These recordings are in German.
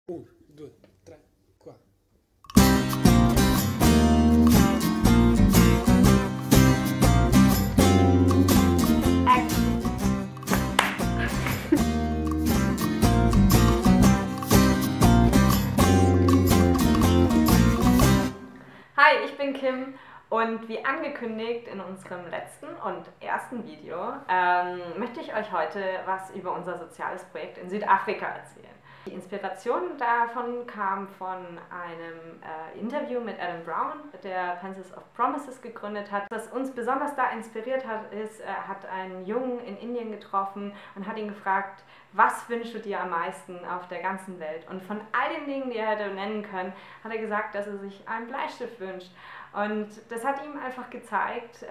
1, 2, 3, 4. Hi, ich bin Kim und wie angekündigt in unserem letzten und ersten Video möchte ich euch heute was über unser soziales Projekt in Südafrika erzählen. Die Inspiration davon kam von einem Interview mit Alan Brown, der Pencils of Promises gegründet hat. Was uns besonders da inspiriert hat, ist, er hat einen Jungen in Indien getroffen und hat ihn gefragt, was wünschst du dir am meisten auf der ganzen Welt? Und von all den Dingen, die er hätte nennen können, hat er gesagt, dass er sich einen Bleistift wünscht. Und das hat ihm einfach gezeigt,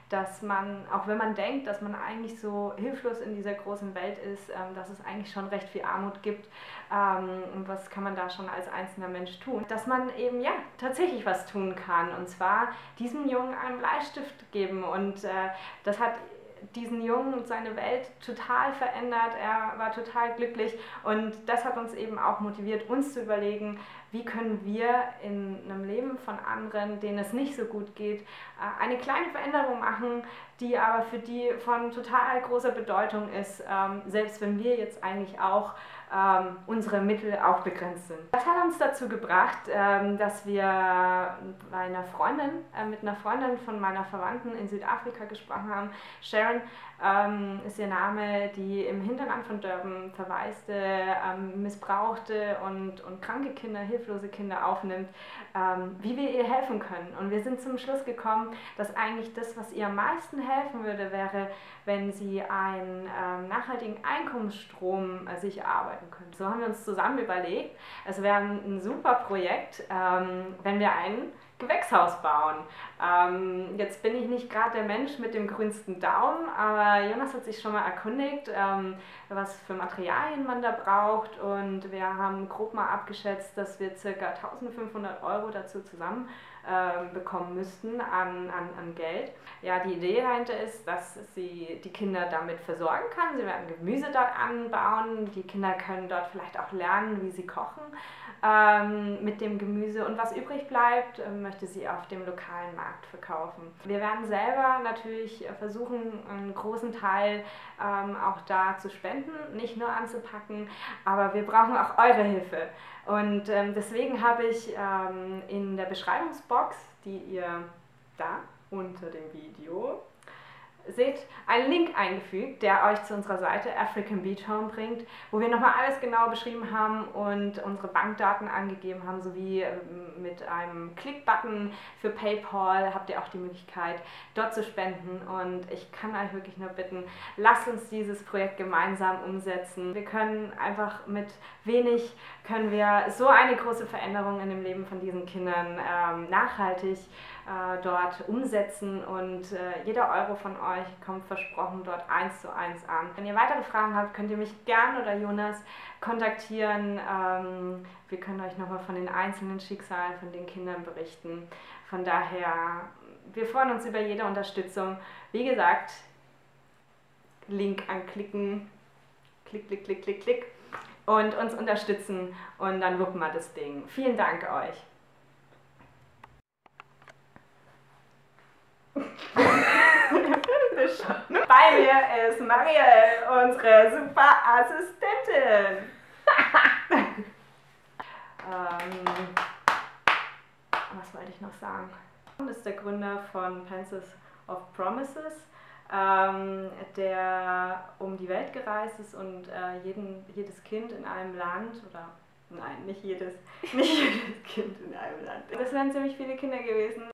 dass man, auch wenn man denkt, dass man eigentlich so hilflos in dieser großen Welt ist, dass es eigentlich schon recht viel Armut gibt. Und was kann man da schon als einzelner Mensch tun? Dass man eben ja tatsächlich was tun kann. Und zwar diesem Jungen einen Bleistift geben. Und das hat diesen Jungen und seine Welt total verändert. Er war total glücklich und das hat uns eben auch motiviert, uns zu überlegen, wie können wir in einem Leben von anderen, denen es nicht so gut geht, eine kleine Veränderung machen, die aber für die von total großer Bedeutung ist, selbst wenn wir jetzt eigentlich auch unsere Mittel auch begrenzt sind. Das hat uns dazu gebracht, dass wir bei einer Freundin, mit einer Freundin von meiner Verwandten in Südafrika gesprochen haben. Sharon ist ihr Name, die im Hinterland von Durban verwaiste, missbrauchte und kranke Kinder, hilflose Kinder aufnimmt, wie wir ihr helfen können. Und wir sind zum Schluss gekommen, dass eigentlich das, was ihr am meisten helfen würde, wäre, wenn sie einen nachhaltigen Einkommensstrom sich erarbeiten könnte. So haben wir uns zusammen überlegt, es wäre ein super Projekt, wenn wir ein Gewächshaus bauen. Jetzt bin ich nicht gerade der Mensch mit dem grünsten Daumen, aber Jonas hat sich schon mal erkundigt, was für Materialien man da braucht, und wir haben grob mal abgeschätzt, dass wir ca. 1500 € dazu zusammen bekommen müssten an Geld. Ja, die Idee dahinter ist, dass sie die Kinder damit versorgen kann. Sie werden Gemüse dort anbauen, die Kinder können dort vielleicht auch lernen, wie sie kochen mit dem Gemüse, und was übrig bleibt, möchte sie auf dem lokalen Markt verkaufen. Wir werden selber natürlich versuchen, einen großen Teil auch da zu spenden, nicht nur anzupacken, aber wir brauchen auch eure Hilfe. Und deswegen habe ich in der Beschreibungsbox, die ihr da unter dem Video seht, einen Link eingefügt, der euch zu unserer Seite African Beach Home bringt, wo wir nochmal alles genau beschrieben haben und unsere Bankdaten angegeben haben, sowie mit einem Klick-Button für PayPal habt ihr auch die Möglichkeit, dort zu spenden. Und ich kann euch wirklich nur bitten, lasst uns dieses Projekt gemeinsam umsetzen. Wir können einfach mit wenig, können wir so eine große Veränderung in dem Leben von diesen Kindern nachhaltig dort umsetzen, und jeder Euro von euch kommt versprochen dort 1:1 an. Wenn ihr weitere Fragen habt, könnt ihr mich gern oder Jonas kontaktieren. Wir können euch nochmal von den einzelnen Schicksalen von den Kindern berichten. Von daher, wir freuen uns über jede Unterstützung. Wie gesagt, Link anklicken, klick, klick, klick, klick, klick, und uns unterstützen, und dann wuppen wir das Ding. Vielen Dank euch. Bei mir ist Marielle, unsere super Assistentin. Was wollte ich noch sagen? Das ist der Gründer von Pencils of Promises, der um die Welt gereist ist und jedes Kind in einem Land, oder nein, nicht jedes Kind in einem Land. Das wären ziemlich viele Kinder gewesen,